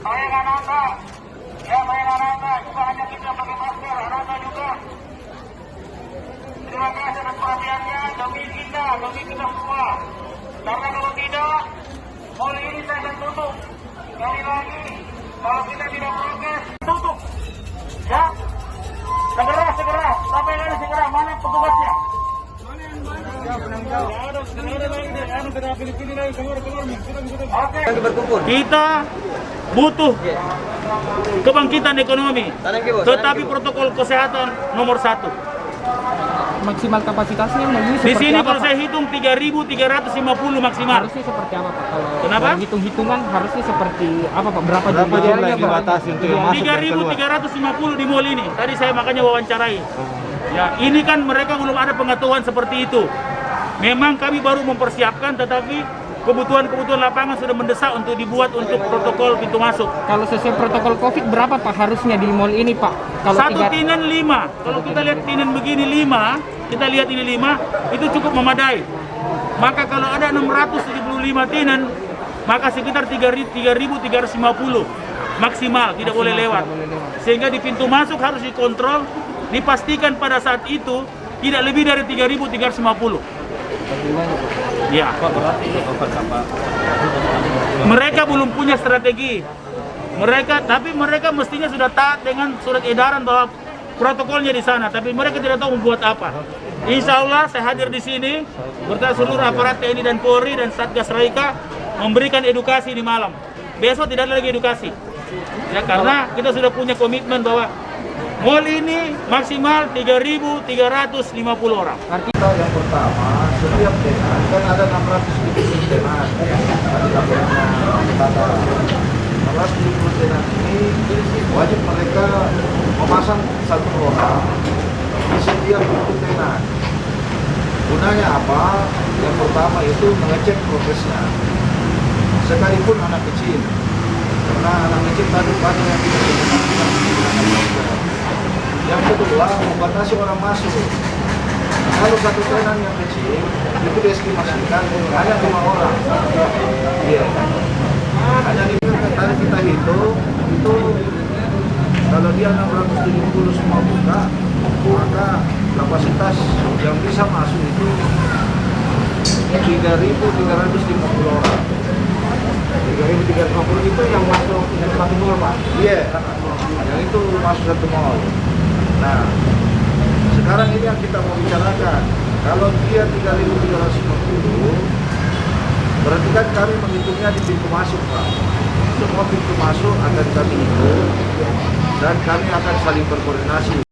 Baik Ananda, ya baik Ananda, juga hanya kita pakai masker, Ananda juga. Terima kasih atas perhatiannya, demi kita semua. Karena kalau tidak, mall ini saya akan tutup. Sekali lagi, kalau kita tidak prokes, tutup. Ya, segera, sampai lagi segera, mana petugasnya? Oke. Kita butuh kebangkitan ekonomi, tetapi protokol kesehatan nomor 1. Maksimal kapasitasnya ini Di seperti sini apa, kalau Pak? saya hitung 3.350 maksimal. Harusnya seperti apa, Pak? Kalau Kenapa? hitung-hitungan harusnya seperti apa, Pak? Berapa jumlah jumlahnya, yang dibatasi untuk yang masuk dan keluar? 3.350 di mall ini. Tadi saya makanya wawancarai. Ya, ini kan mereka belum ada pengetahuan seperti itu. Memang kami baru mempersiapkan, tetapi kebutuhan lapangan sudah mendesak untuk dibuat untuk protokol pintu masuk. Kalau sesuai protokol COVID berapa, Pak, harusnya di mall ini, Pak? Kalau Satu tinen 5. Kalau kita lihat tinen begini 5, kita lihat ini 5, itu cukup memadai. Maka kalau ada 675 tinen, maka sekitar 3.350 maksimal, tidak boleh lewat. Sehingga di pintu masuk harus dikontrol, dipastikan pada saat itu tidak lebih dari 3.350. Ya. Mereka belum punya strategi. Tapi mereka mestinya sudah taat dengan surat edaran bahwa protokolnya di sana. Tapi mereka tidak tahu membuat apa. Insya Allah saya hadir di sini bersama seluruh aparat TNI dan Polri dan Satgas Raika memberikan edukasi di malam. Besok tidak ada lagi edukasi. Ya, karena kita sudah punya komitmen bahwa mall ini maksimal 3.350 orang. Kita yang pertama, setiap tenan kan ada 670 tenan ya. Tadi laporannya kata 670 tenan ini wajib mereka memasang satu orang di setiap pintu tenan. Gunanya apa? Yang pertama itu mengecek progresnya. Sekalipun anak kecil, karena anak kecil tadi banyak yang tidak digunakan. Yang kedua, membatasi orang masuk. Kalau satu tenan yang kecil, itu diestimasikan hanya 5 orang. Iya. Hanya tadi kita hitung, itu kalau dia 670 semua buka, maka kapasitas yang bisa masuk itu 3.350 orang. 3.350 itu yang masuk satu mall, Pak? Iya, yang itu masuk satu mall. Nah, sekarang ini yang kita mau bicarakan, kalau dia 3.350, berarti kan kami menghitungnya di pintu masuk, Pak. Semua pintu masuk akan kami hitung dan kami akan saling berkoordinasi.